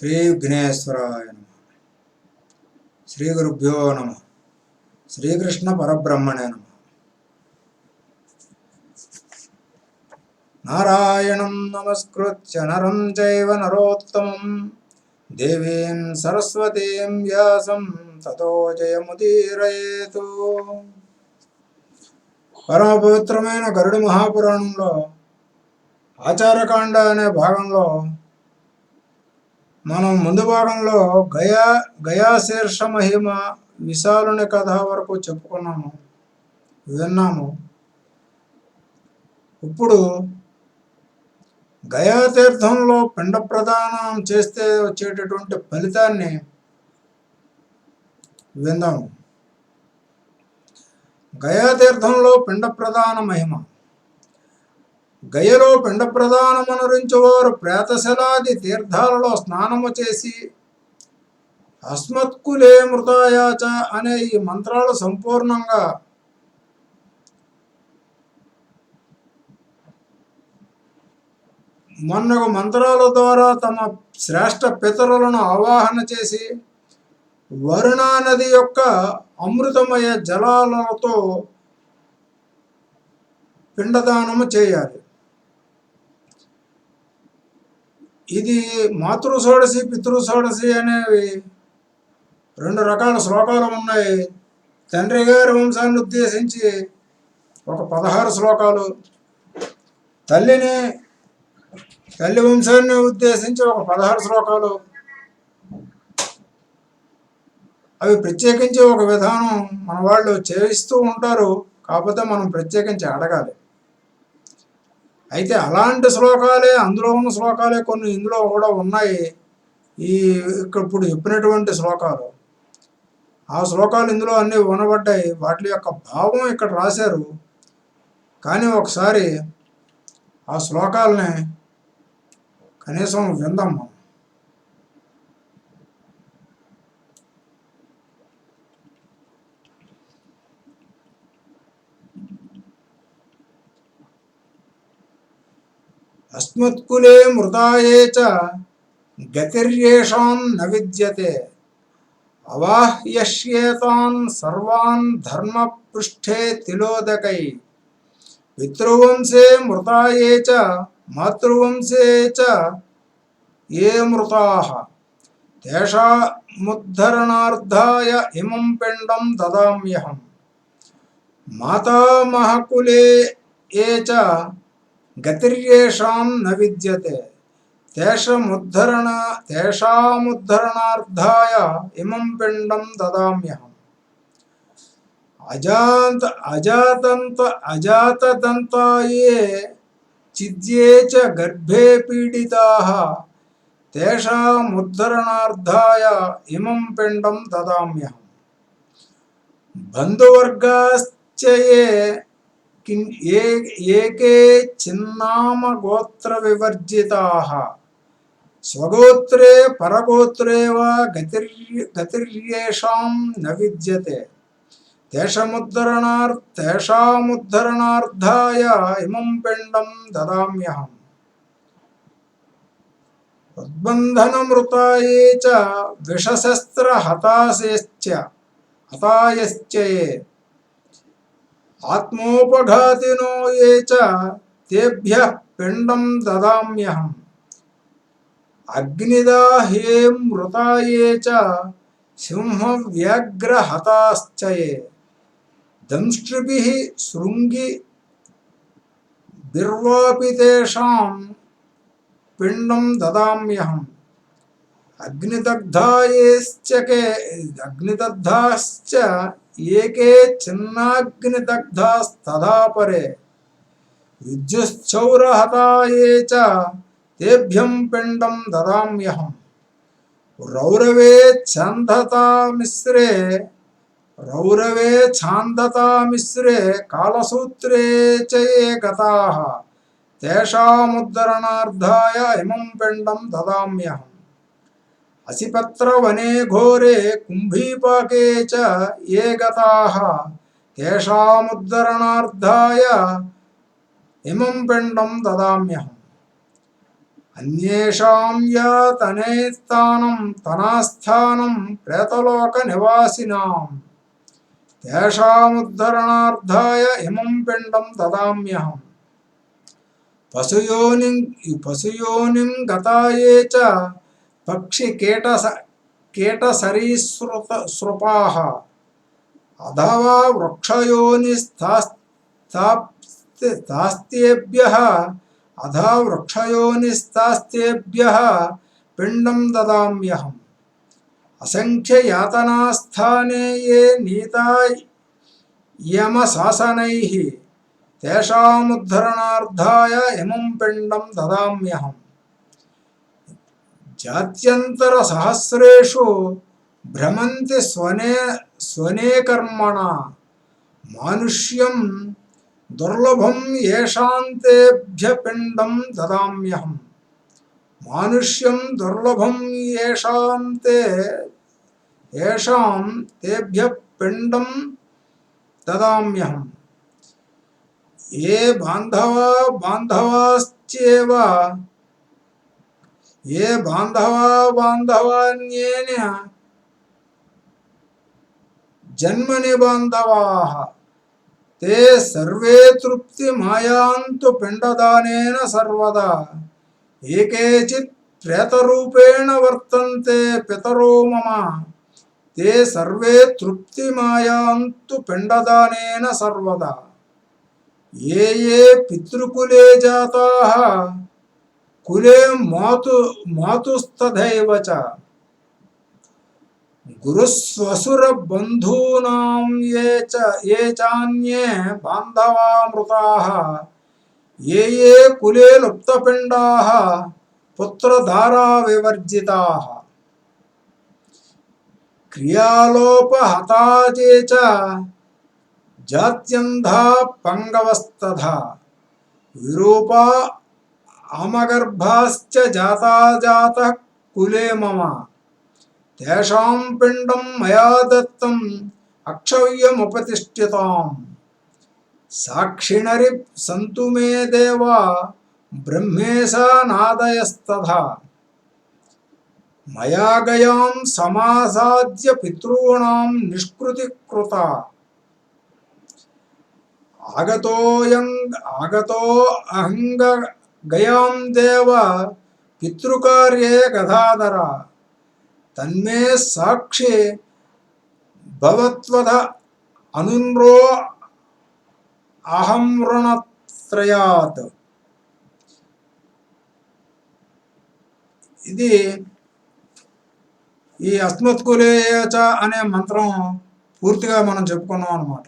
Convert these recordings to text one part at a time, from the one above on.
श्री विघ्नेश्वराय नमः। श्री गुरुभ्यो नमः। श्रीकृष्ण परब्रह्मणे नमः। नारायणं नमस्कृत्य नरं चैव नरोत्तमं देवीं सरस्वतीं व्यासं ततो जयमुदीरयेतु। పరమ పవిత్రమైన గరుడ మహాపురాణంలో ఆచారకాండ అనే భాగంలో మనం ముందు భాగంలో గయాశీర్ష మహిమ విశాలుని కథ వరకు చెప్పుకున్నాము, విన్నాము. ఇప్పుడు గయాతీర్థంలో పిండ ప్రదానం చేస్తే వచ్చేటటువంటి ఫలితాన్ని విందాము. గయాతీర్థంలో పిండ ప్రదాన మహిమ. గయలో పిండ ప్రదానమనురించువారు ప్రేతశలాది తీర్థాలలో స్నానము చేసి అస్మత్కులే మృతాయాచ అనే ఈ మంత్రాలు సంపూర్ణంగా మొన్నగు మంత్రాల ద్వారా తమ శ్రేష్ఠ పితరులను ఆవాహన చేసి వరుణా నది యొక్క అమృతమయ జలాలతో పిండదానము చేయాలి. ఇది మాతృషోడశి పితృషోడశి అనేవి రెండు రకాల శ్లోకాలు ఉన్నాయి. తండ్రి గారి వంశాన్ని ఉద్దేశించి ఒక 16 శ్లోకాలు, తల్లి వంశాన్ని ఉద్దేశించి ఒక 16 శ్లోకాలు. అవి ప్రత్యేకించి ఒక విధానం మన వాళ్ళు చేయిస్తూ ఉంటారు, కాకపోతే మనం ప్రత్యేకించి అడగాలి. అయితే అలాంటి శ్లోకాలే, అందులో ఉన్న శ్లోకాలే కొన్ని ఇందులో కూడా ఉన్నాయి. ఇప్పుడు చెప్పినటువంటి శ్లోకాలు, ఆ శ్లోకాలు ఇందులో అన్నీ వినబడ్డాయి. వాటి యొక్క భావం ఇక్కడ రాశారు. కానీ ఒకసారి ఆ శ్లోకాలని కనీసం విందాం. అస్మత్కులే మృతాయే చ గతిర్యేషాం న విద్యతే అవాహ్యష్యేతాన్ సర్వాన్ ధర్మపృష్ఠే తిలోదకై పితృవంశే మృతాయే చ మాతృవంశే చ ఏ మృతాః తేషాముద్ధరణార్థాయ ఇమం పిండం దదామ్యహం మాతామహకులే ఏ చ గతిర్యేషాం న విద్యతే తేషాముద్ధరణార్థాయ ఇమం పిండం దదామ్యహం అజాతదంతాయే చిద్యే చ గర్భే పీడితాః తేషాముద్ధరణార్థాయ ఇమం పిండం దదామ్యహం బంధువర్గాశ్చ ఏకే చిన్నామ గోత్ర వివర్జితాః స్వగోత్రే పరగోత్రే వా గతిర్యేషాం న విద్యతే తేషాముద్ధరణార్థాయ ఇమం పిండం దదామ్యహం ఉద్బంధనమృతాయే చ విషశస్త్ర హతాయశ్చ ఆత్మోపఘాతినో ఏ చ తేభ్యః పిండం దదామ్యహం అగ్నిదాహ్యే మృతాయే చ సింహవ్యాఘ్రహతాశ్చ దంష్ట్రిభిః శృంగిభిర్వాపి తేషాం పిండం దదామ్యహం అగ్నిదగ్ధాశ్చ ఏకే చిన్నాగ్నిదగ్ధాస్తథా పరే విద్యుశ్చౌరహతాయే చ తేభ్యం పిండం దదామ్యహం రౌరవే ఛాందతామిశ్రే కాలసూత్రే చ ఏ గతాః తేషాముద్ధరణార్థాయ ఇమం పిండం దదామ్యహం అసిపత్రవనే ఘోరే కుంభీపాకే చ ఏ గతాః తేషాముద్ధరణార్థాయ ఇమం పిండం దదామ్యహం అన్యేషాం యాతనేస్థానం తనాస్థానం ప్రేతలోక నివాసినాం తేషాముద్ధరణార్థాయ ఇమం పిండం దదామ్యహం. పశుయోనిం గతాయే చ పక్షి కీటసరీసృపాః అథవా వృక్షయోనిస్తాస్తేభ్యః అథా వృక్షయోనిస్తాస్తేభ్యః పిండం దదామ్యహం. అసంఖ్యయాతనాస్థానే ఏ నీతా యమశాసనైః తేషాముద్ధరణార్థాయ ఇమం పిండం దదామ్యహం. జాత్యంతర సహస్రేషు భ్రమంతి స్వనే కర్మణ మానుష్యం దుర్లభం యేషాంతేభ్య పిండం దదామ్యహం. మానుష్యం దుర్లభం యేషాం తేభ్య పిండం దదామ్యహం. ఏ బాంధవాన్యేన జన్మని బాంధవాః తే సర్వే తృప్తిమాయాంతు పిండదానేన సర్వదా. ఏకేచిత్ ప్రేతరూపేణ వర్తంతే పితరో మమ తే సర్వే తృప్తిమాయాంతు పిండదానేన సర్వదా. ఏ ఏ పితృకులే జాతాః కులే మాతుస్తథైవ చ. గురుస్వసుర బంధూనాం ఏ చాన్యే బాంధవామృతాః ఏ ఏ కులే లుప్తపిండాః పుత్రధారా వివర్జితాః. క్రియాలోపహతాజే చ జాత్యంధా పంగవస్తథా. విరూపా ఆమగర్భాశ్చ జాతాజాతః కులే మమ తేషాం పిండం మయా దత్తం అక్షవ్యముపతిష్ఠితాం. సాక్షిణరి సంతు మే దేవా బ్రహ్మేశా నాదయస్తథా. మయా గయాం సమాసాద్య పితॄణాం నిష్కృతి కృత. ఆగతో అహంగ గయాం దేవ పితృకార్యే గదాధర. తన్మే సాక్షి భవత్వద అనున్రో అహం రుణత్రయాత్. ఇది ఈ అస్మత్కులేచ అనే మంత్రం పూర్తిగా మనం చెప్పుకున్నాం అన్నమాట.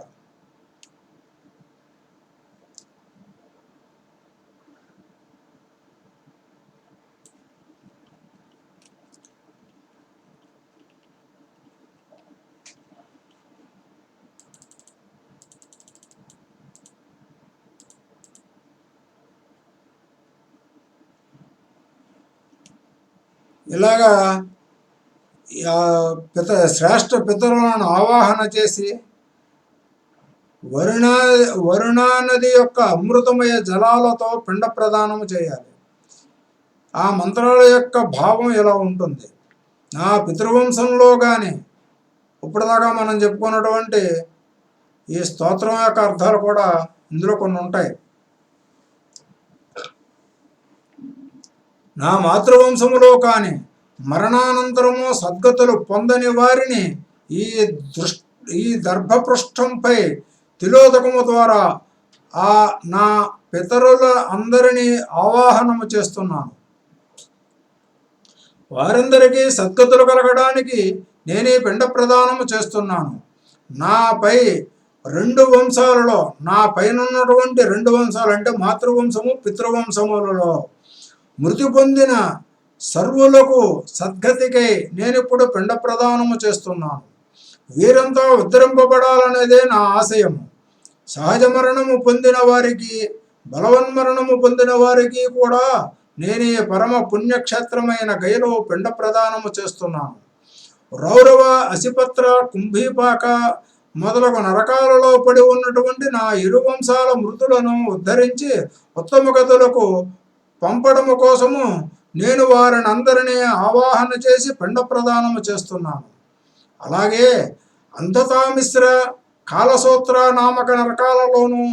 ఇలాగా శ్రేష్ఠ పితరులను ఆవాహన చేసి వరుణానది యొక్క అమృతమయ జలాలతో పిండ ప్రదానం చేయాలి. ఆ మంత్రాల యొక్క భావం ఇలా ఉంటుంది. నా పితృవంశంలో కానీ ఇప్పటిదాకా మనం చెప్పుకున్నటువంటి ఈ స్తోత్రం యొక్క అర్థాలు కూడా ఇందులో కొన్ని ఉంటాయి. నా మాతృవంశములో కానీ మరణానంతరము సద్గతులు పొందని వారిని ఈ దర్భపృష్ఠంపై తిలోదకము ద్వారా నా పితరుల అందరినీ ఆవాహనము చేస్తున్నాను. వారందరికీ సద్గతులు కలగడానికి నేనే పిండ ప్రదానము చేస్తున్నాను. నాపై రెండు వంశాలలో, నా పైనన్నటువంటి రెండు వంశాలు అంటే మాతృవంశము పితృవంశములలో మృతి పొందిన సర్వులకు సద్గతికై నేనిప్పుడు పిండ ప్రదానము చేస్తున్నాను. వీరంతా ఉద్ధరింపబడాలనేదే నా ఆశయము. సహజ మరణము పొందిన వారికి, బలవన్మరణము పొందిన వారికి కూడా నేనే పరమ పుణ్యక్షేత్రమైన గయలో పిండ ప్రదానము చేస్తున్నాను. రౌరవ, అసిపత్ర, కుంభీపాక మొదలగు నరకాలలో పడి ఉన్నటువంటి నా ఇరు వంశాల మృతులను ఉద్ధరించి ఉత్తమ గతులకు పంపడము కోసము నేను వారిని అందరినీ ఆవాహన చేసి పిండ ప్రదానము చేస్తున్నాను. అలాగే అంధతామిశ్ర కాలసూత్ర నామక నరకాలలోనూ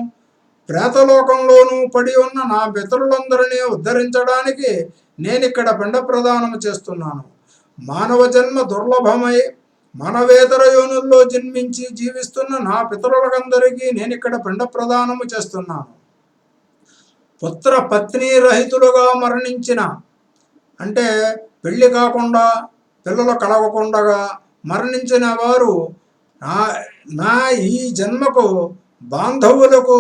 ప్రేతలోకంలోనూ పడి ఉన్న నా పితరులందరినీ ఉద్ధరించడానికి నేనిక్కడ పిండ ప్రదానము చేస్తున్నాను. మానవ జన్మ దుర్లభమై మనవేతర యోనుల్లో జన్మించి జీవిస్తున్న నా పితరులకందరికీ నేనిక్కడ పిండ ప్రదానము చేస్తున్నాను. పుత్ర పత్ని రహితులుగా మరణించిన, అంటే పెళ్లి కాకుండా పిల్లలు కలగకుండా మరణించిన వారు నా ఈ జన్మకు బాంధవులకు,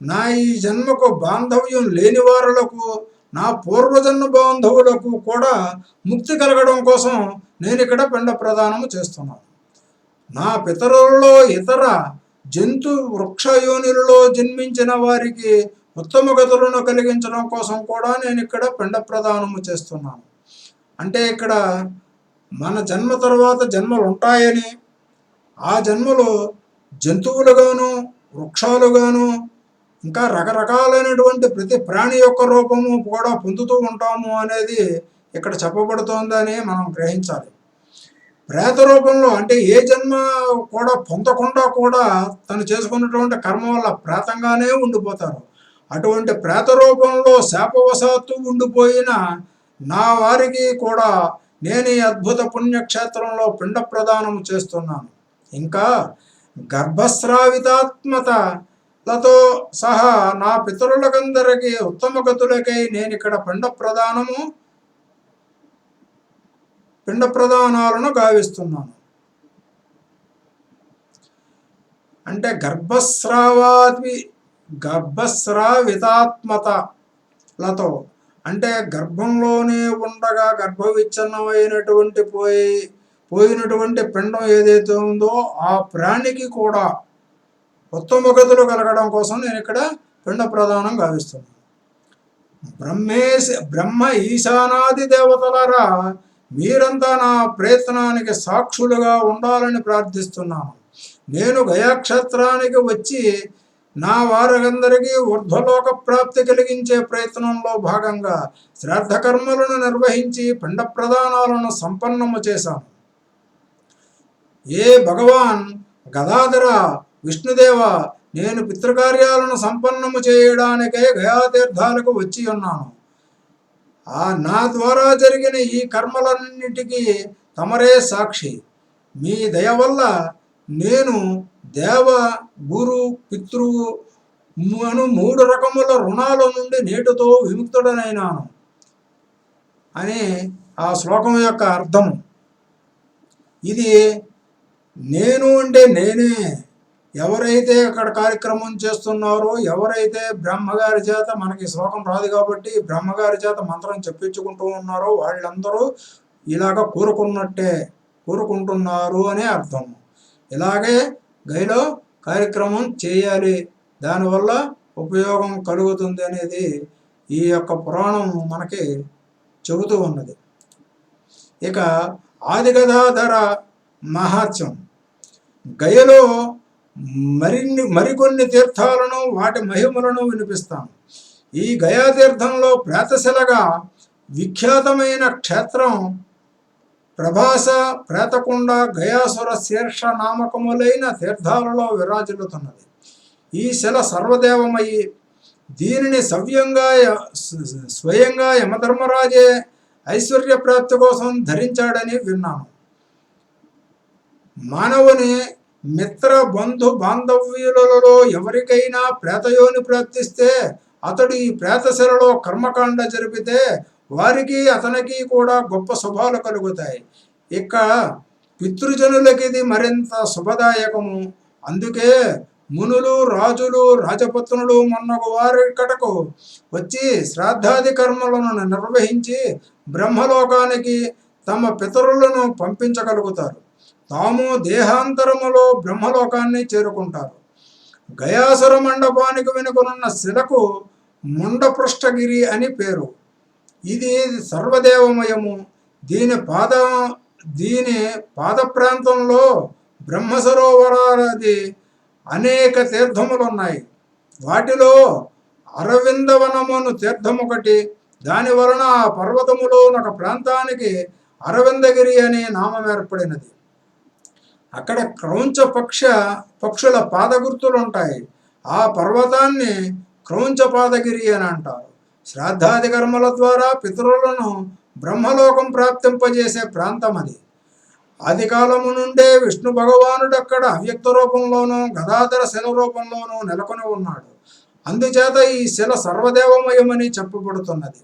నా ఈ జన్మకు బాంధవ్యం లేని వారులకు, నా పూర్వజన్మ బాంధవులకు కూడా ముక్తి కలగడం కోసం నేను ఇక్కడ పిండ ప్రదానము చేస్తున్నాను. నా పితరులలో ఇతర జంతు వృక్షయోనిలలో జన్మించిన వారికి ఉత్తమ గతులను కలిగించడం కోసం కూడా నేను ఇక్కడ పిండ ప్రదానము చేస్తున్నాను. అంటే ఇక్కడ మన జన్మ తర్వాత జన్మలు ఉంటాయని, ఆ జన్మలు జంతువులుగాను వృక్షాలుగాను ఇంకా రకరకాలైనటువంటి ప్రతి ప్రాణి యొక్క రూపము కూడా పొందుతూ ఉంటాము అనేది ఇక్కడ చెప్పబడుతోందని మనం గ్రహించాలి. ప్రేత రూపంలో అంటే ఏ జన్మ కూడా పొందకుండా కూడా తను చేసుకున్నటువంటి కర్మ వల్ల ప్రేతంగానే ఉండిపోతారు. అటువంటి ప్రేత రూపంలో శాపవశాత్తు ఉండిపోయిన నా వారికి కూడా నేను ఈ అద్భుత పుణ్యక్షేత్రంలో పిండ ప్రదానం చేస్తున్నాను. ఇంకా గర్భస్రావితాత్మతలతో సహా నా పితరులకందరికీ ఉత్తమ గతులకై నేను ఇక్కడ పిండ ప్రదానాలను గావిస్తున్నాను. అంటే గర్భస్రావితాత్మతలతో అంటే గర్భంలోనే ఉండగా గర్భవిచ్ఛిన్నమైనటువంటి పోయినటువంటి పిండం ఏదైతే ఉందో ఆ ప్రాణికి కూడా ఉత్తమ గతులు కలగడం కోసం నేను ఇక్కడ పిండ ప్రదానం గావిస్తున్నాను. బ్రహ్మ ఈశానాది దేవతలారా, మీరంతా నా ప్రయత్నానికి సాక్షులుగా ఉండాలని ప్రార్థిస్తున్నాను. నేను గయాక్షేత్రానికి వచ్చి నా వారందరికీ ఊర్ధ్వలోక ప్రాప్తి కలిగించే ప్రయత్నంలో భాగంగా శ్రాద్ధ కర్మలను నిర్వహించి పిండ ప్రదానాలను సంపన్నము చేశాను. ఏ భగవాన్ గదాధర విష్ణుదేవ, నేను పితృకార్యాలను సంపన్నము చేయడానికై గయాతీర్థాలకు వచ్చి ఉన్నాను. నా ద్వారా జరిగిన ఈ కర్మలన్నిటికీ తమరే సాక్షి. మీ దయ వల్ల నేను దేవ, గురు, పితృవు అను 3 రకముల రుణాల నుండి నేటితో విముక్తుడనైనాను అని ఆ శ్లోకం యొక్క అర్థం. ఇది నేను అంటే నేనే. ఎవరైతే అక్కడ కార్యక్రమం చేస్తున్నారో, ఎవరైతే బ్రహ్మగారి చేత, మనకి శ్లోకం రాదు కాబట్టి బ్రహ్మగారి చేత మంత్రం చెప్పించుకుంటూ ఉన్నారో వాళ్ళందరూ ఇలాగ కోరుకుంటున్నారు అనే అర్థం. ఇలాగే గైలో కార్యక్రమం చేయాలి, దానివల్ల ఉపయోగం కలుగుతుంది అనేది ఈ యొక్క పురాణం మనకి చెబుతూ ఉన్నది. ఇక ఆదిగదాధర మహాత్మ్యం. గయలో మరికొన్ని తీర్థాలను వాటి మహిమలను వినిపిస్తాను. ఈ గయాతీర్థంలో ప్రేతశిలగా విఖ్యాతమైన క్షేత్రం ప్రభాస, ప్రేతకొండ, గయాసుర శీర్ష నామకములైన తీర్థాలలో విరాజిల్లుతున్నది. ఈ శిల సర్వదేవమయి. దీనిని స్వయంగా యమధర్మరాజే ఐశ్వర్య ప్రాప్తి కోసం ధరించాడని విన్నాను. మానవుని మిత్ర బంధు బాంధవ్యులలో ఎవరికైనా ప్రేతయోని ప్రాప్తిస్తే అతడు ఈ ప్రేతశిలలో కర్మకాండ జరిపితే వారికి అతనికి కూడా గొప్ప శుభాలు కలుగుతాయి. ఇక పితృజనులకి ఇది మరింత శుభదాయకము. అందుకే మునులు, రాజులు, రాజపత్నులు మొన్నగు వారి ఇక్కడకు వచ్చి శ్రాద్ధాది కర్మలను నిర్వహించి బ్రహ్మలోకానికి తమ పితరులను పంపించగలుగుతారు. తాము దేహాంతరములో బ్రహ్మలోకాన్ని చేరుకుంటారు. గయాసుర మండపానికి వెనుకనున్న శిలకు ముండపృష్ఠగిరి అని పేరు. ఇది సర్వదేవమయము. దీని పాద ప్రాంతంలో బ్రహ్మసరోవరాది అనేక తీర్థములున్నాయి. వాటిలో అరవిందవనమును తీర్థమొకటి, దాని వలన ఆ పర్వతములో ఒక ప్రాంతానికి అరవిందగిరి అనే నామం ఏర్పడినది. అక్కడ క్రౌంచ పక్షుల పాదగుర్తులు ఉంటాయి. ఆ పర్వతాన్ని క్రౌంచ పాదగిరి అని అంటారు. శ్రాద్ధాది కర్మల ద్వారా పితరులను బ్రహ్మలోకం ప్రాప్తింపజేసే ప్రాంతం అది. ఆది కాలము నుండే విష్ణు భగవానుడు అక్కడ అవ్యక్త రూపంలోనూ గదాధర శిల రూపంలోనూ నెలకొని ఉన్నాడు. అందుచేత ఈ శిల సర్వదేవమయమని చెప్పబడుతున్నది.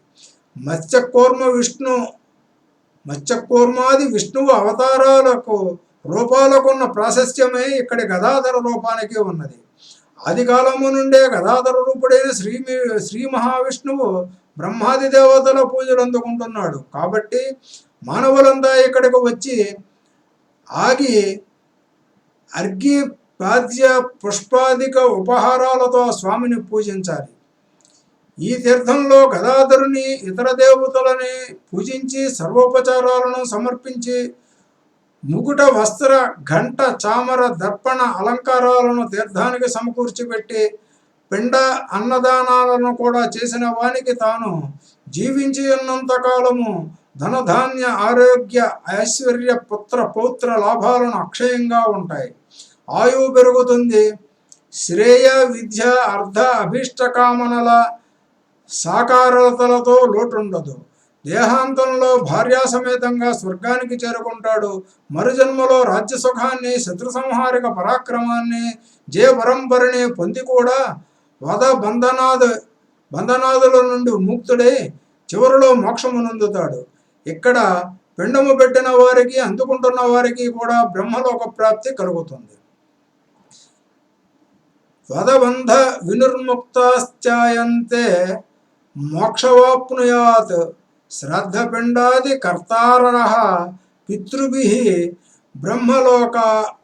మత్స్యకూర్మాది విష్ణువు అవతారాలకు రూపాలకున్న ప్రాశస్త్యమే ఇక్కడి గదాధర రూపానికి ఉన్నది. ఆది కాలము నుండే గదాధర రూపుడైన శ్రీ మహావిష్ణువు బ్రహ్మాది దేవతల పూజలు అందుకుంటున్నాడు. కాబట్టి మానవులంతా ఇక్కడికి వచ్చి ఆగి అర్ఘ్య పాద్య పుష్పాదిక ఉపహారాలతో స్వామిని పూజించాలి. ఈ తీర్థంలో గదాధరుని ఇతర దేవతలని పూజించి సర్వోపచారాలను సమర్పించి ముకుట వస్త్ర ఘంట చామర దర్పణ అలంకారాలను తీర్థానికి సమకూర్చిపెట్టి పిండ అన్నదానాలను కూడా చేసిన వానికి తాను జీవించి ఉన్నంతకాలము ధనధాన్య ఆరోగ్య ఐశ్వర్య పుత్ర పౌత్ర లాభాలను అక్షయంగా ఉంటాయి. ఆయువు పెరుగుతుంది. శ్రేయ విద్య అర్ధ అభీష్టకామనల సాకారతలతో లోటుండదు. దేహాంతంలో భార్యాసమేతంగా స్వర్గానికి చేరుకుంటాడు. మరుజన్మలో రాజ్యసుఖాన్ని శత్రు సంహారిక పరాక్రమాన్ని జయపరంపరిని పొంది కూడా వద బంధనాదుల నుండి ముక్తుడై చివరిలో మోక్షమునందుతాడు. ఇక్కడ పిండము పెట్టిన వారికి అందుకుంటున్న వారికి కూడా బ్రహ్మలోక ప్రాప్తి కలుగుతుంది. వదబంధ వినుర్ముక్తాశ్చాయంతే మోక్షవాప్నుయాత్ శ్రాద్ధపిండాది కర్తారః పితృభిః బ్రహ్మలోకాగాః.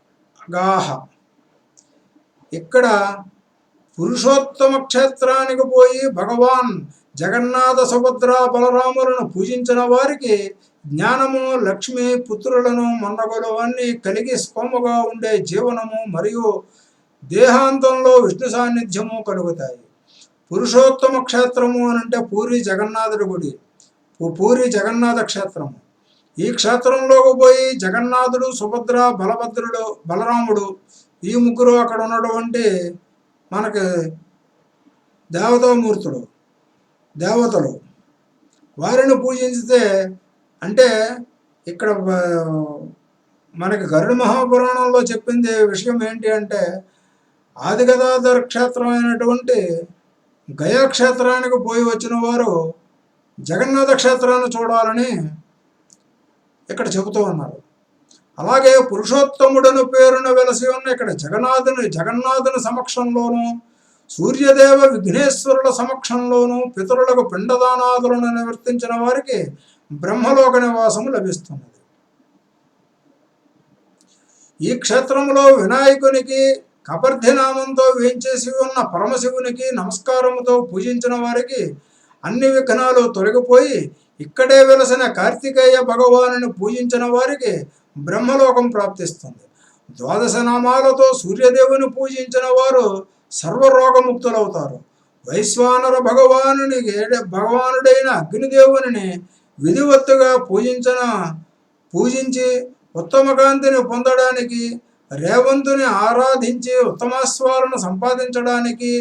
ఇక్కడ పురుషోత్తమ క్షేత్రానికి పోయి భగవాన్ జగన్నాథ సుభద్ర బలరాములను పూజించిన వారికి జ్ఞానము లక్ష్మి పుత్రులను మొన్నగొలవన్నీ కలిగి స్కోముగా ఉండే జీవనము మరియు దేహాంతంలో విష్ణు సాన్నిధ్యము కలుగుతాయి. పురుషోత్తమ క్షేత్రము అనంటే పూరి జగన్నాథుడి గుడి, పూరి జగన్నాథ క్షేత్రము. ఈ క్షేత్రంలోకి పోయి జగన్నాథుడు సుభద్ర బలరాముడు ఈ ముగ్గురు అక్కడ ఉన్నటువంటి మనకి దేవతలు వారిని పూజించితే అంటే ఇక్కడ మనకి గరుడ మహాపురాణంలో చెప్పింది విషయం ఏంటి అంటే ఆది గదాధర క్షేత్రం అయినటువంటి గయా క్షేత్రానికి పోయి వచ్చిన వారు జగన్నాథ క్షేత్రాన్ని చూడాలని ఇక్కడ చెబుతూ ఉన్నారు. అలాగే పురుషోత్తముడను పేరున వెలసి ఉన్న ఇక్కడ జగన్నాథుని సమక్షంలోనూ సూర్యదేవ విఘ్నేశ్వరుల సమక్షంలోనూ పితరులకు పిండదానాదులను నివర్తించిన వారికి బ్రహ్మలోక నివాసము లభిస్తున్నది. ఈ క్షేత్రంలో వినాయకునికి కపర్ధినామంతో వేయించేసి ఉన్న పరమశివునికి నమస్కారముతో పూజించిన వారికి అన్ని విఘ్నాలు తొలగిపోయి ఇక్కడే వెలసిన కార్తికేయ భగవానుని పూజించిన వారికి బ్రహ్మలోకం ప్రాప్తిస్తుంది. ద్వాదశ నామాలతో సూర్యదేవుని పూజించిన వారు సర్వరోగముక్తులవుతారు. వైశ్వానర భగవానుడైన అగ్నిదేవుని విధివత్తుగా పూజించి ఉత్తమ కాంతిని పొందడానికి, రేవంతుని ఆరాధించి ఉత్తమాస్వాలను సంపాదించడానికి,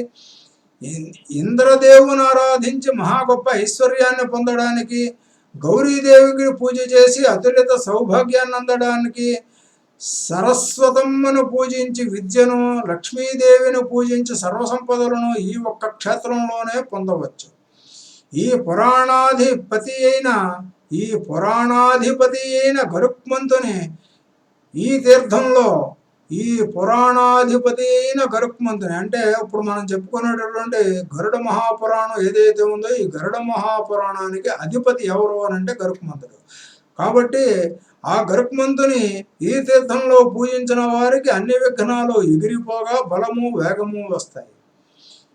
ఇంద్రదేవుని ఆరాధించి మహా గొప్ప ఐశ్వర్యాన్ని పొందడానికి, గౌరీదేవికి పూజ చేసి అతులిత సౌభాగ్యాన్ని అందడానికి, సరస్వతమ్మను పూజించి విద్యను, లక్ష్మీదేవిని పూజించి సర్వసంపదలను ఈ ఒక్క క్షేత్రంలోనే పొందవచ్చు. ఈ పురాణాధిపతి అయిన గరుక్మంతుని ఈ తీర్థంలో గరుక్మంతుని అంటే ఇప్పుడు మనం చెప్పుకునేటటువంటి గరుడ మహాపురాణం ఏదైతే ఉందో ఈ గరుడ మహాపురాణానికి అధిపతి ఎవరు అని అంటే గరుక్మంతుడు. కాబట్టి ఆ గరుక్మంతుని ఈ తీర్థంలో పూజించిన వారికి అన్ని విఘ్నాలు ఎగిరిపోగా బలము వేగము వస్తాయి.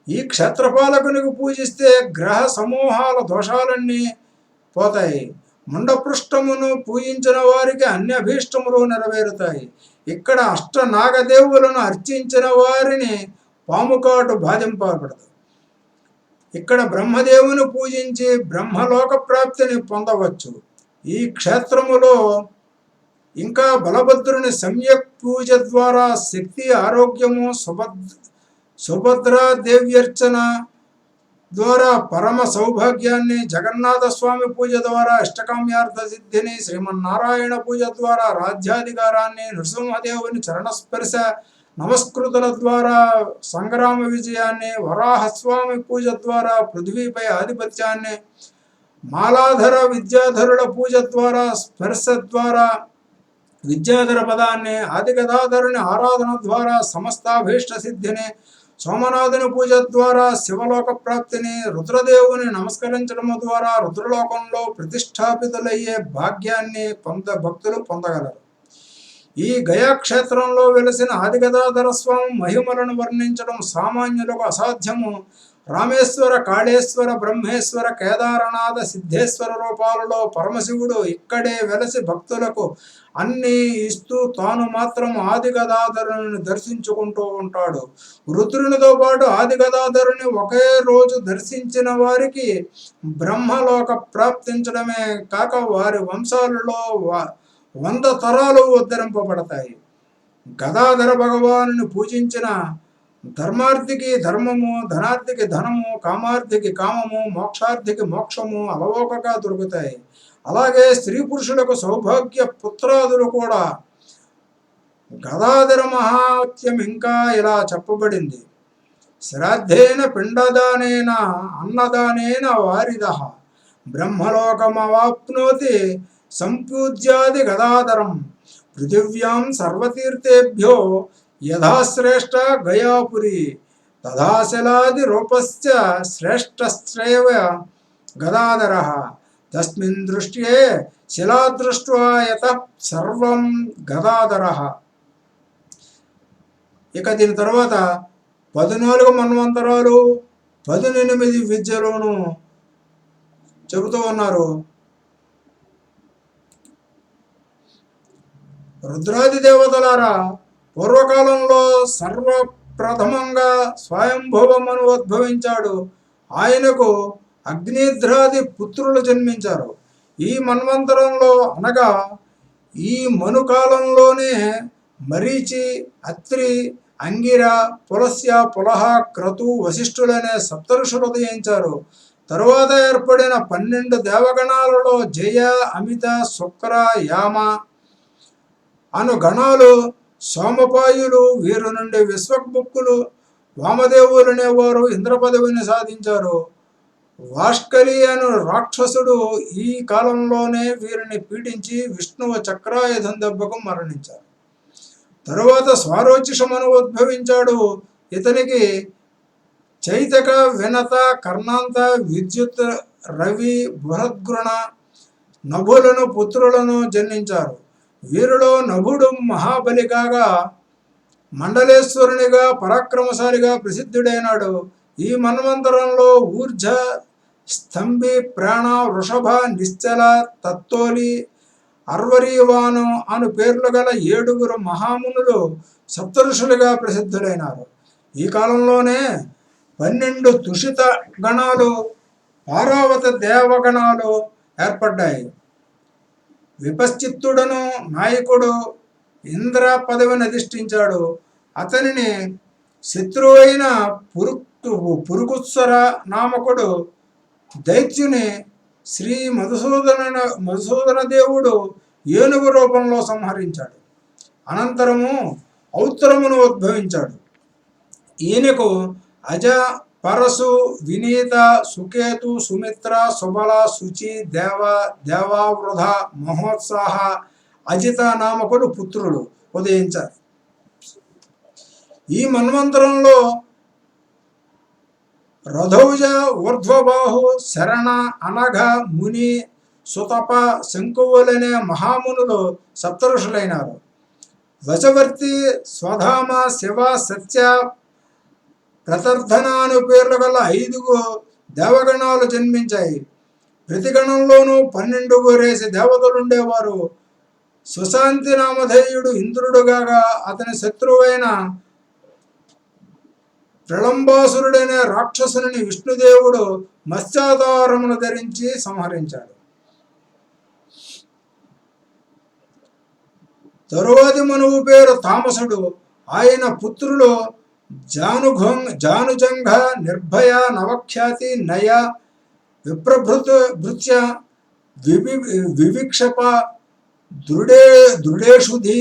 ఈ క్షేత్రపాలకునికి పూజిస్తే గ్రహ సమూహాల దోషాలన్నీ పోతాయి. ముండపృష్టమును పూజించిన వారికి అన్ని అభీష్టములు నెరవేరుతాయి. ఇక్కడ నాగదేవులను అర్చించిన వారిని పాముకాటు బాధింపబడదు. ఇక్కడ బ్రహ్మదేవుని పూజించి బ్రహ్మలోక ప్రాప్తిని పొందవచ్చు. ఈ క్షేత్రములో ఇంకా బలభద్రుని సమ్యక్ పూజ ద్వారా శక్తి, ఆరోగ్యము, సుభద్రాదేవ్యర్చన ద్వారా పరమ సౌభాగ్యాన్ని, జగన్నాథ స్వామి పూజ ద్వారా ఇష్టకామ్యార్థ సిద్ధిని, శ్రీమన్నారాయణ పూజ ద్వారా రాజ్యాధికారాన్ని, నృసింహదేవుని చరణస్పర్శ నమస్కృతుల ద్వారా సంగ్రామ విజయాన్ని, వరాహస్వామి పూజ ద్వారా పృథ్వీపై ఆధిపత్యాన్ని, మాలాధర విద్యాధరుల పూజ ద్వారా స్పర్శ ద్వారా విద్యాధర పదాన్ని, ఆదిగదాధరుని ఆరాధన ద్వారా సమస్తాభీష్ట సిద్ధిని, సోమనాథుని పూజ ద్వారా శివలోక ప్రాప్తిని, రుద్రదేవుని నమస్కరించడం ద్వారా రుద్రలోకంలో ప్రతిష్టాపితులయ్యే భాగ్యాన్ని భక్తులు పొందగలరు. ఈ గయాక్షేత్రంలో వెలిసిన ఆదిగదాధర స్వామి మహిమలను వర్ణించడం సామాన్యులకు అసాధ్యము. రామేశ్వర, కాళేశ్వర, బ్రహ్మేశ్వర, కేదారనాథ, సిద్ధేశ్వర రూపాలలో పరమశివుడు ఇక్కడే వెలసి భక్తులకు అన్నీ ఇస్తూ తాను మాత్రం ఆదిగదాధరుని దర్శించుకుంటూ ఉంటాడు. రుద్రునితో పాటు ఆదిగదాధరుని ఒకే రోజు దర్శించిన వారికి బ్రహ్మలోక ప్రాప్తించడమే కాక వారి వంశాలలో 100 తరాలు ఉద్ధరింపబడతాయి. గదాధర భగవానుని పూజించిన ధర్మార్థికి ధర్మము, ధనార్థికి ధనము, కామార్థికి కామము, మోక్షార్థికి మోక్షము అలవోకగా దొరుకుతాయి. అలాగే స్త్రీ పురుషులకు సౌభాగ్య పుత్రాదులు కూడా. గదాధర మహాత్యం ఇంకా ఇలా చెప్పబడింది. శ్రాద్ధేన పిండదానేన అన్నదానేన వారిద బ్రహ్మలోకమవాప్నోతి సంపూజ్యాది గదాధరం పృథివ్యాం సర్వతీర్థేభ్యో యథాశ్రేష్ట గయాపురి తథాశలాది రూపస్య శ్రేష్టశ్రేవ గదాధర తస్మిన్ దృష్ట్యే శిలాదృష్ట్వా యతః సర్వం గదాధర. ఇక దీని తర్వాత 14 మన్వంతరాలు 18 విద్యలోను చెబుతూ ఉన్నారు. రుద్రాది దేవతలారా, పూర్వకాలంలో సర్వప్రథమంగా స్వయంభువమును ఉద్భవించాడు. ఆయనకు అగ్నిధ్రాది పుత్రులు జన్మించారు. ఈ మన్వంతరంలో అనగా ఈ మనుకాలంలోనే మరీచి, అత్రి, అంగిర, పులస్య, పులహ, క్రతు, వశిష్ఠులనే సప్తఋషులు ఉదయించారు. తరువాత ఏర్పడిన 12 దేవగణాలలో జయ, అమిత, శుక్ర, యామ అను గణాలు, సోమపాయులు, వీరు నుండి విశ్వక్ముక్కులు, వామదేవులనేవారు ఇంద్ర పదవిని సాధించారు. వాష్కలి అను రాక్షసుడు ఈ కాలంలోనే వీరిని పీడించి విష్ణువు చక్రాయుధం దెబ్బకు మరణించారు. తరువాత స్వారోచిషమను ఉద్భవించాడు. ఇతనికి చైతక, వినత, కర్ణాంత, విద్యుత్, రవి, బృహద్గుణ, నభులను పుత్రులను జన్మించారు. వీరిలో నభుడు మహాబలి కాగా మండలేశ్వరునిగా పరాక్రమశాలిగా ప్రసిద్ధుడైనాడు. ఈ మన్వంతరంలో ఊర్జ, స్తంభి, ప్రాణ, వృషభ, నిశ్చల, తత్తోలి, అర్వరీవాను అను పేర్లు గల 7 మహామునులు సప్తఋషులుగా ప్రసిద్ధులైనారు. ఈ కాలంలోనే 12 తుషిత గణాలు, పారావత దేవగణాలు ఏర్పడ్డాయి. విపశ్చిత్తుడను నాయకుడు ఇంద్ర పదవిని అధిష్ఠించాడు. అతనిని శత్రువైన పురుకుత్సర నామకుడు దైత్యుని శ్రీ మధుసూదన దేవుడు ఏనుగు రూపంలో సంహరించాడు. అనంతరము ఔత్తరమును ఉద్భవించాడు. ఈయనకు అజ, పరశు, వినీత, సుకేతు, సుమిత్ర, సుబల, శుచి, దేవావృధ, మహోత్సాహ, అజిత నామకులు పుత్రులు ఉదయించారు. ఈ మన్వంతరంలో రథౌజ, ఊర్ధ్వబాహు, శరణ, అనఘ, ముని, సుతప, శంకువులనే మహామునులు సప్తఋషులైనారు. వశవర్తి, స్వధామ, శివ, సత్య, ప్రతర్ధన అను పేర్లు గల 5 దేవగణాలు జన్మించాయి. ప్రతి గణంలోనూ 12 దేవతలుండేవారు. సుశాంతి నామధేయుడు ఇంద్రుడుగా అతని శత్రువైన ప్రళంబాసురుడనే రాక్షసుని విష్ణుదేవుడు మత్స్యావతారమును ధరించి సంహరించాడు. తరువాతి మనువు పేరు తామసుడు. ఆయన పుత్రులు జానుజంఘ, నిర్భయ, నవఖ్యాతి, నయ, భృత్య, వివిక్షప, దృఢేషుధి,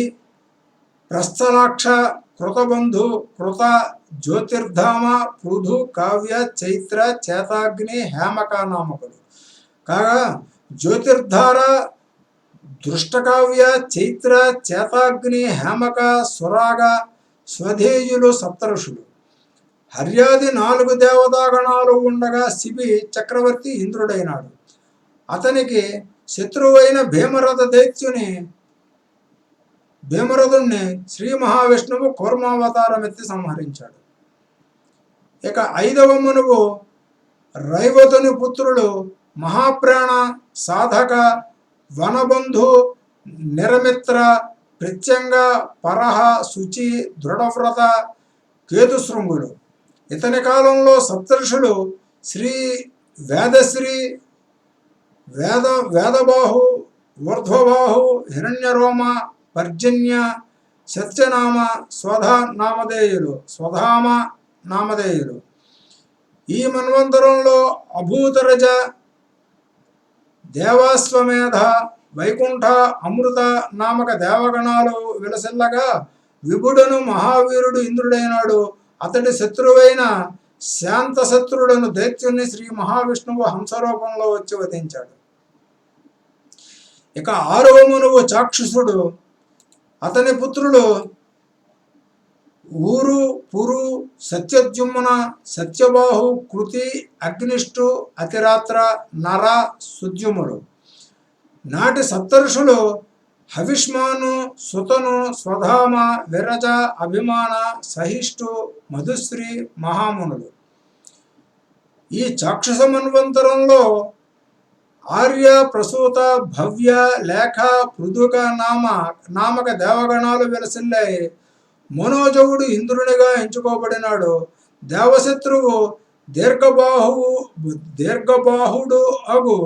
ప్రస్థలాక్ష, కృతబంధు, కృత, జ్యోతిర్ధామ, పృథు, కావ్య, చైత్ర, చేతాగ్ని, హేమక నామకులు కాగా జ్యోతిర్ధార, దృష్టకావ్య, చైత్ర, చేతాగ్ని, హేమక, సురాగ, స్వధేయులు సప్తఋషులు. హర్యాది 4 దేవతాగణాలు ఉండగా శిబి చక్రవర్తి ఇంద్రుడైనాడు. అతనికి శత్రువైన భీమరథుణ్ణి శ్రీ మహావిష్ణువు కూర్మావతారం ఎత్తి సంహరించాడు. ఇక 5వ మనువు రైవతుని పుత్రులు మహాప్రాణ, సాధక, వనబంధు, నిరమిత్ర, ప్రత్యంగ, పరహ, శుచి, దృఢవ్రత, కేతుశృంగులు. ఇతని కాలంలో సప్తర్షులు వేదశ్రీ, వేదబాహు, ఊర్ధ్వబాహు, హిరణ్యరోమ, పర్జన్య, సత్యనామ, స్వధామ నామధేయులు. ఈ మన్వంతరంలో అభూతరజ, దేవాశ్వమేధ, వైకుంఠ, అమృత నామక దేవగణాలు విలసిల్లగా విభుడను మహావీరుడు ఇంద్రుడైనాడు. అతడి శత్రువైన శాంతశత్రుడను దైత్యుని శ్రీ మహావిష్ణువు హంసరూపంలో వచ్చి వధించాడు. ఇక 6వ మనువు చాక్షుషుడు. అతని పుత్రులు ఊరు, పురు, సత్యద్యుమ్న, సత్యబాహు, కృతి, అగ్నిష్టు, అతిరాత్ర, నర, సుద్యుముడు. నాటి సప్తర్షులు హవిష్మాను, సుతను, స్వధామ, విరజ, అభిమాన, సహిష్టు, మధుశ్రీ, మహామునులు. ఈ చాక్షుష మన్వంతరంలో ఆర్య, ప్రసూత, భవ్య, లేఖ, పృథుక నామక దేవగణాలు విలసిల్లాయి. మనోజవుడు ఇంద్రునిగా ఎంచుకోబడినాడు. దేవశత్రువు దీర్ఘబాహుడు అగు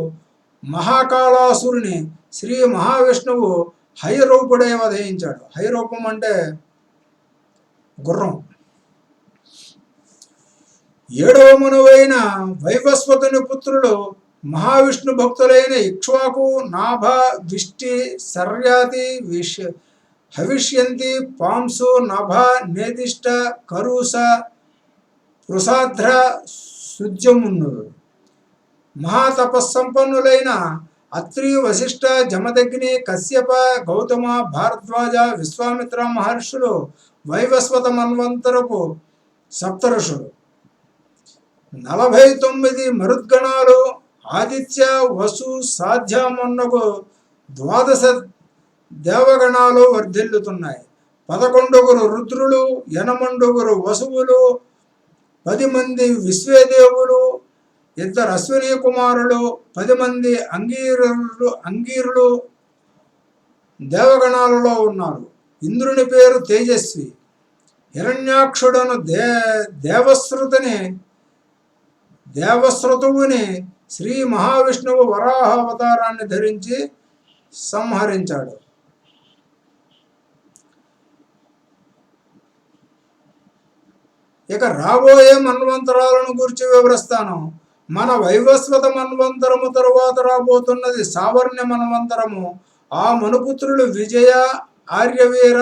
మహాకాళాసురుని శ్రీ మహావిష్ణువు హయరూపుడై వధించాడు. హయరూపం అంటే గుర్రం. 7వ మనువైన వైవస్వతుని పుత్రులు మహావిష్ణు భక్తులైన ఇక్ష్వాకు, నాభ, విష్టి, శర్యాతి, హవిష్యంతి, పాంసు, నభ, నేదిష్ట, కరుస, పృసాధ్ర, సుజ్యమున్నుడు. మహాతపస్సంపన్నులైన అత్రి, వశిష్ఠ, జమదగ్ని, కశ్యప, గౌతమ, భారద్వాజ, విశ్వామిత్ర మహర్షులు వైవస్వత మన్వంతరపు సప్తఋషులు. 49 మరుద్గణాలు ఆదిత్య, వసు, సాధ్య మొన్నగు 12 దేవగణాలు వర్ధిల్లుతున్నాయి. 11 రుద్రులు, 8 వసువులు, 10 మంది విశ్వేదేవులు, 2 అశ్విని కుమారులు, 10 మంది అంగీరులు దేవగణాలలో ఉన్నారు. ఇంద్రుని పేరు తేజస్వి. హిరణ్యాక్షుడను దేవశ్రుతువుని శ్రీ మహావిష్ణువు వరాహ అవతారాన్ని ధరించి సంహరించాడు. ఇక రాబోయే మన్వంతరాలను గురించి వివరిస్తాను. మన వైవస్వత మన్వంతరము తరువాత రాబోతున్నది సావర్ణ్య మన్వంతరము. ఆ మనుపుత్రులు విజయ, ఆర్యవీర,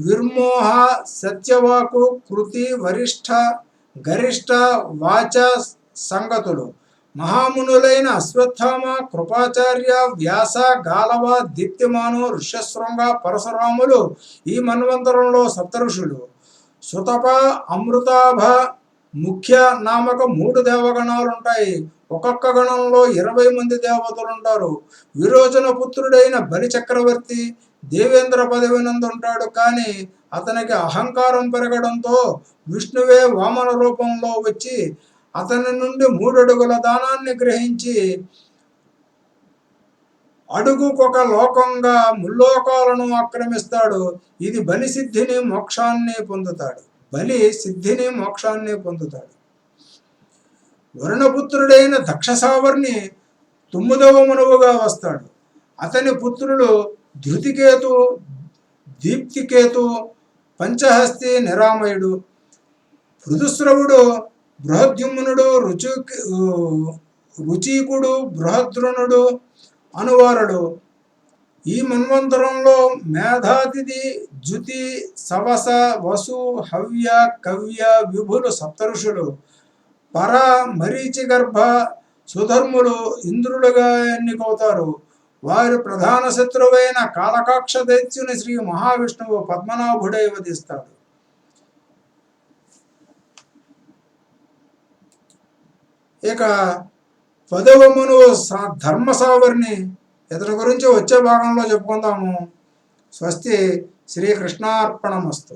విర్మోహ, సత్యవాకు, కృతి, వరిష్ఠ, గరిష్ఠ, వాచ సంగతులు. మహామునులైన అశ్వత్థామ, కృపాచార్య, వ్యాస, గాలవ, దీప్తిమాను, ఋష్యశృంగ, పరశురాములు ఈ మన్వంతరంలో సప్తఋషులు. సుతప, అమృతాభ, ముఖ్య నామక 3 దేవగణాలుంటాయి. ఒక్కొక్క గణంలో 20 మంది దేవతలుంటారు. విరోచన పుత్రుడైన బలి చక్రవర్తి దేవేంద్ర పదవి నందుంటాడు. కానీ అతనికి అహంకారం పెరగడంతో విష్ణువే వామన రూపంలో వచ్చి అతని నుండి 3 అడుగుల దానాన్ని గ్రహించి అడుగుకొక లోకంగా ముల్లోకాలను ఆక్రమిస్తాడు. ఇది బలిసిద్ధిని, మోక్షాన్ని పొందుతాడు. బలి సిద్ధిని మోక్షాన్ని పొందుతాడు. వరుణపుత్రుడైన దక్షసావర్ణి 9వ మనువుగా వస్తాడు. అతని పుత్రులు ధృతికేతు, దీప్తికేతు, పంచహస్తి, నిరామయుడు. పృథుస్రవుడు, బృహద్యుమ్నుడు, రుచీకుడు, బృహద్రుణుడు అనువారుడు. ఈ మన్వంతరంలో మేధాతిథి, జ్యుతి, సవస, వసు, హవ్య, కవ్య, విభులు సప్తఋషులు. పర, మరీచిగర్భ, సుధర్ములు ఇంద్రులుగా ఎన్నికవుతారు. వారి ప్రధాన శత్రువైన కాలకాక్ష దైత్యుని శ్రీ మహావిష్ణువు పద్మనాభుడై వధిస్తాడు. ఇక 10వ మనువు ధర్మసావర్ణి. ఇతని గురించి వచ్చే భాగంలో చెప్పుకుందాము. స్వస్తి. శ్రీకృష్ణార్పణమస్తు.